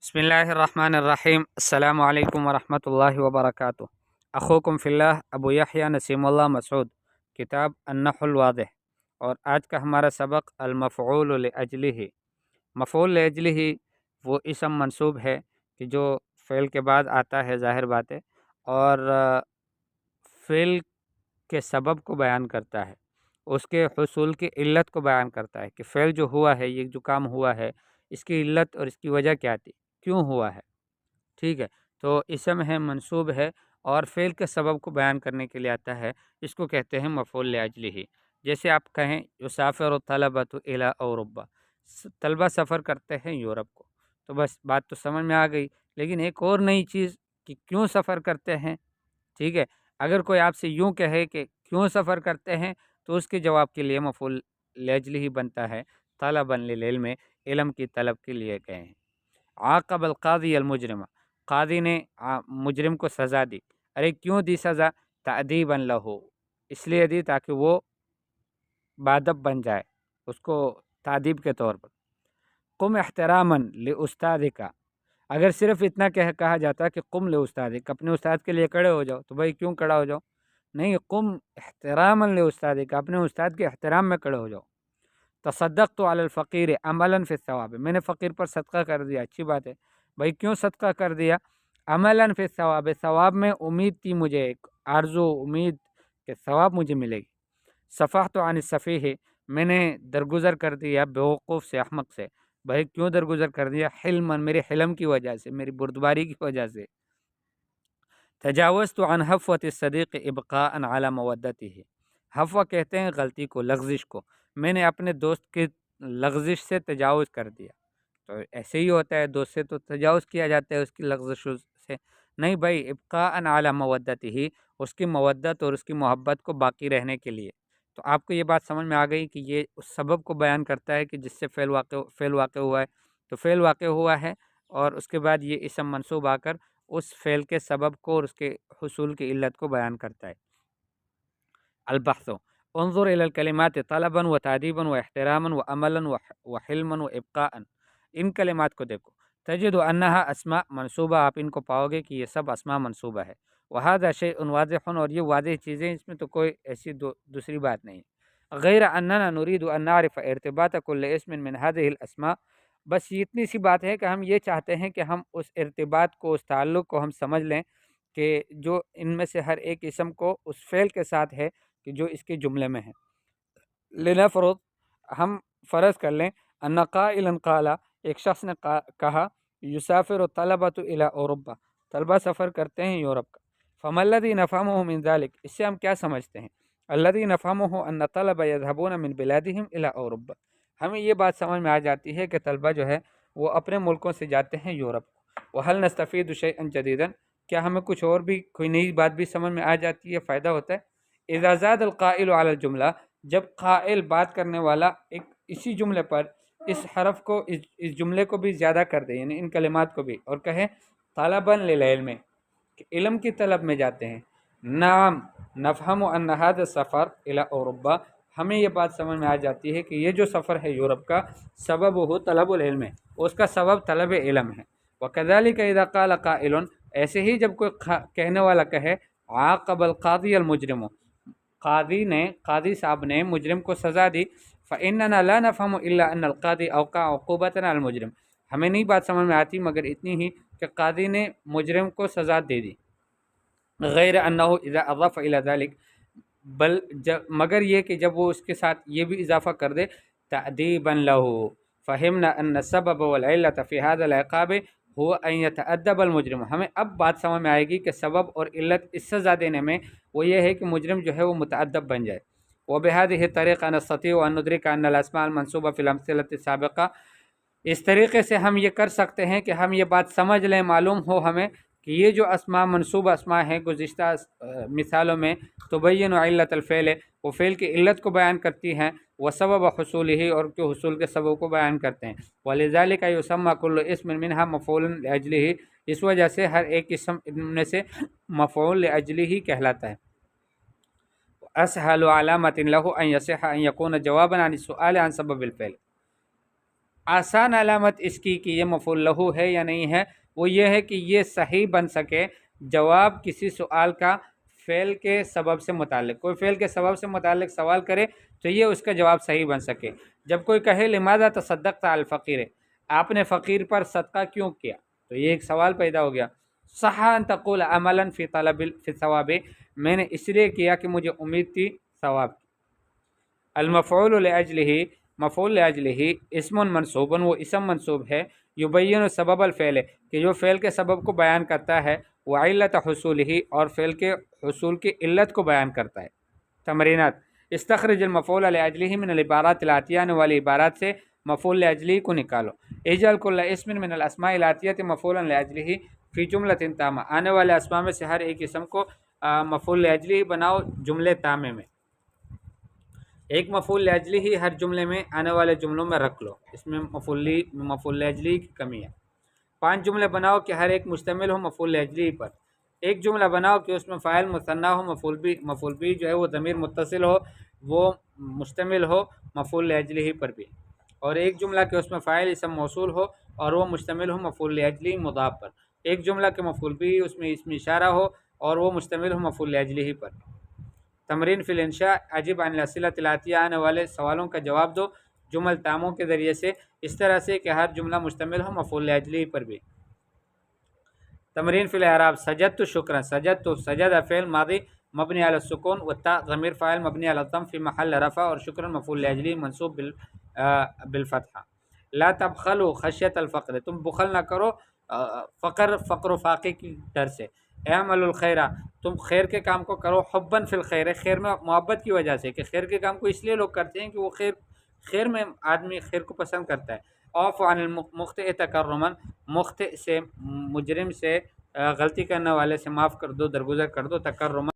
بسم الله الرحمن الرحیم السلام علیکم ورحمۃ اللہ وبرکاتہ۔ اخوکم فی اللہ ابو یحییٰ نسیم اللہ مسعود، کتاب النحو الواضح، اور آج کا ہمارا سبق المفعول لاجلہ۔ مفعول لاجلہ وہ اسم منصوب ہے کہ جو فعل کے بعد آتا ہے، ظاہر بات ہے، اور فعل کے سبب کو بیان کرتا ہے، اس کے حصول کی علت کو بیان کرتا ہے کہ فعل جو ہوا ہے، یہ جو کام ہوا ہے، اس کی علت اور اس کی وجہ کیا تھی، کیوں ہوا ہے۔ ٹھیک ہے، تو اسم ہے، منصوب ہے، اور فعل کے سبب کو بیان کرنے کے لیے آتا ہے، اس کو کہتے ہیں مفعول لاجلہ۔ جیسے آپ کہیں یسافر الطلبۃ الی اوروبا، طلبہ سفر کرتے ہیں یورپ کو، تو بس بات تو سمجھ میں آ گئی۔ لیکن ایک اور نئی چیز کہ کیوں سفر کرتے ہیں۔ ٹھیک ہے، اگر کوئی آپ سے یوں کہے کہ کیوں سفر کرتے ہیں، تو اس کے جواب کے لیے مفعول لاجلہ ہی بنتا ہے، طلبا للعلم، علم کی طلب کے لیے گئے ہیں۔ عاقب القاضی المجرم، قاضی نے مجرم کو سزا دی۔ ارے کیوں دی سزا؟ تعدیبا لہ، اس لیے دی تاکہ وہ بادب بن جائے، اس کو تعدیب کے طور پر۔ قم احتراما لاستاذک، اگر صرف اتنا کہا جاتا کہ قم لاستاذک، اپنے استاد کے لیے کھڑے ہو جاؤ، تو بھائی کیوں کھڑا ہو جاؤ؟ نہیں، قم احتراما لاستاذک، اپنے استاد کے احترام میں کھڑے ہو جاؤ۔ تصدقت علی الفقیر عملا فی الثواب، میں نے فقیر پر صدقہ کر دیا، اچھی بات ہے۔ بھائی کیوں صدقہ کر دیا؟ عملا فی الثواب، ثواب میں امید تھی مجھے، ایک آرزو، امید کہ ثواب مجھے ملے گی۔ صفحت عن السفیہ، میں نے درگزر کر دیا بیوقوف سے، احمق سے۔ بھائی کیوں درگزر کر دیا؟ حلما، میرے حلم کی وجہ سے، میری بردباری کی وجہ سے۔ تجاوزت عن حفوۃ الصدیق ابقاء علی مودتہ، حفوہ کہتے ہیں غلطی کو، لغزش کو، میں نے اپنے دوست کی لغزش سے تجاوز کر دیا۔ تو ایسے ہی ہوتا ہے، دوست سے تو تجاوز کیا جاتا ہے، اس کی لغزش سے نہیں بھائی، ابقاء علی مودتہ، اس کی مودت اور اس کی محبت کو باقی رہنے کے لیے۔ تو آپ کو یہ بات سمجھ میں آ گئی کہ یہ اس سبب کو بیان کرتا ہے کہ جس سے فعل واقع ہوا ہے، تو فعل واقع ہوا ہے، اور اس کے بعد یہ اسم منصوب آ کر اس فعل کے سبب کو اور اس کے حصول کی علت کو بیان کرتا ہے۔ البحث، انظر الى الکلمات طلبا و تعدیبا و احتراما و عملا و حلما و ابقاء، ان کلمات کو دیکھو۔ تجد انہا اسماء منصوبہ، آپ ان کو پاؤ گے کہ یہ سب اسماء منصوبہ ہے۔ وہذا شیء واضح، اور یہ واضح چیزیں، اس میں تو کوئی ایسی دوسری بات نہیں۔ غیر اننا نريد ان نعرف ارتباط كل اسم من هذه الاسماء، بس یہ اتنی سی بات ہے کہ ہم یہ چاہتے ہیں کہ ہم اس ارتباط کو، اس تعلق کو ہم سمجھ لیں کہ جو ان میں سے ہر ایک اسم کو اس فعل کے ساتھ ہے کہ جو اس کے جملے میں ہے۔ لنفرض، ہم فرض کر لیں، ان قائلا قال، ایک شخص نے کہا، یسافر الطلبۃ الی اوروبا، طلبہ سفر کرتے ہیں یورپ کا۔ فما الذی نفهمه من ذلك، اس سے ہم کیا سمجھتے ہیں؟ الذی نفهمه ان الطلبہ یذهبون من بلادهم الی اوروبا، ہمیں یہ بات سمجھ میں آ جاتی ہے کہ طلبہ جو ہے وہ اپنے ملکوں سے جاتے ہیں یورپ کو۔ وهل نستفید شیئا جدیدا، کیا ہمیں کچھ اور بھی کوئی نئی بات بھی سمجھ میں آ جاتی ہے، فائدہ ہوتا ہے۔ اذا زاد القائل علی الجملہ، جب قائل، بات کرنے والا، ایک اسی جملے پر اس حرف کو، اس جملے کو بھی زیادہ کر دے، یعنی ان کلمات کو بھی، اور کہے طالبا للعلم، کہ علم کی طلب میں جاتے ہیں۔ نعم نفہم ان ھذا السفر الی اوروبا، ہمیں یہ بات سمجھ میں آ جاتی ہے کہ یہ جو سفر ہے یورپ کا، سبب ہو طلب العلم ہے، اس کا سبب طلب علم ہے۔ وکذالک اذا قال قائل، ایسے ہی جب کوئی کہنے والا کہے عاقب القاضی المجرم، قاضی صاحب نے مجرم کو سزا دی، فإننا لا نفهم الا ان القاضی اوقع عقوبۃ علی المجرم، ہمیں نہیں بات سمجھ میں آتی مگر اتنی ہی کہ قاضی نے مجرم کو سزا دے دی۔ غیر انہ اذا اضاف الى ذلك، مگر یہ کہ جب وہ اس کے ساتھ یہ بھی اضافہ کر دے، تأدیبا لہ، فہمنا ان السبب والعلة في هذا العقاب هو ان يتأدب المجرم، ہمیں اب بات سمجھ میں آئے گی کہ سبب اور علت اس سزا دینے میں وہ یہ ہے کہ مجرم جو ہے وہ متعدب بن جائے۔ وبهذه الطريقة نستطيع ان ندرك ان الاسماء المنصوبة في الامثلة السابقة، اس طریقے سے ہم یہ کر سکتے ہیں کہ ہم یہ بات سمجھ لیں، معلوم ہو ہمیں کہ یہ جو اسماء منصوبہ اسماء ہیں گزشتہ مثالوں میں، تبین علت الفعل، وہ فعل کی علت کو بیان کرتی ہیں، وسبب حصولہ، اور کے حصول کے سبب کو بیان کرتے ہیں۔ ولذلك يسمى كل اسم منها مفعول لاجلہ، اس وجہ سے ہر ایک اسم ان میں سے مفعول لاجلہ کہلاتا ہے۔ اسهل علامة له ان يصح ان يكون جوابا عن السؤال عن سبب الفعل، آسان علامت اس کی کہ یہ مفعول لہو ہے یا نہیں ہے وہ یہ ہے کہ یہ صحیح بن سکے جواب کسی سوال کا فعل کے سبب سے متعلق، کوئی فعل کے سبب سے متعلق سوال کرے تو یہ اس کا جواب صحیح بن سکے۔ جب کوئی کہے لماذا تصدقت علی الفقیر، آپ نے فقیر پر صدقہ کیوں کیا، تو یہ ایک سوال پیدا ہو گیا۔ صح ان تقول عملا فی طلب فی ثواب، میں نے اس لیے کیا کہ مجھے امید تھی ثواب کی۔ المفعول لاجلہ، مفعول لاجلہ اسم منصوب، وہ اسم منصوب ہے، یبین سبب الفعل، کہ جو فعل کے سبب کو بیان کرتا ہے، وعلت حصولہ، اور فعل کے حصول کی علت کو بیان کرتا ہے۔ تمرینات: استخرج المفعول لاجلہ من العبارات الاتیہ، آنے والی عبارات سے مفعول لاجلہ کو نکالو۔ اجعل کل اسم من الاسماء الاتیہ مفعولا لاجلہ فی جملۃ تامہ، آنے والے اسماء میں سے ہر ایک اسم کو مفعول لاجلہ بناؤ جملے تامے میں۔ ایک مفعول لاجلہ ہی ہر جملے میں آنے والے جملوں میں رکھ لو، اس میں مفعول لاجلہ کی کمی ہے۔ 5 جملے بناؤ کہ ہر ایک مشتمل ہو مفعول لاجلہ پر۔ ایک جملہ بناؤ کہ اس میں فاعل مثنی ہو، مفعول بھی جو ہے وہ ضمیر متصل ہو، وہ مشتمل ہو مفعول لاجلہ پر بھی۔ اور ایک جملہ کہ اس میں فاعل اسم موصول ہو اور وہ مشتمل ہو مفعول لاجلہ مضاف پر۔ ایک جملہ کہ مفعول بھی اس میں اسم اشارہ ہو اور وہ مشتمل ہو مفعول لاجلہ پر۔ تمرین فی الانشاء، اجب عن الاسئلۃ الاتیہ، آنے والے سوالوں کا جواب دو جمل تاموں کے ذریعے سے، اس طرح سے کہ ہر جملہ مشتمل ہو مفعول لاجلہ پر بھی۔ تمرین فی الاعراب، سجدت شکرا، سجدت سجد فعل ماضی مبنی علی السکون، والتاء ضمیر فاعل مبنی علی الضم فی محل رفع، اور شکرا مفعول لاجلہ منصوب بالفتحہ۔ لا تبخلوا خشیۃ الفقر، تم بخل نہ کرو فقر و فاقے کی ڈر سے۔ اعملوا الخیر، تم خیر کے کام کو کرو، حبا فی الخیر، خیر میں محبت کی وجہ سے، کہ خیر کے کام کو اس لیے لوگ کرتے ہیں کہ وہ خیر میں آدمی خیر کو پسند کرتا ہے۔ اعفو عن المخطئ تکرما، مخطئ سے، مجرم سے، غلطی کرنے والے سے معاف کر دو، درگزر کر دو، تکرما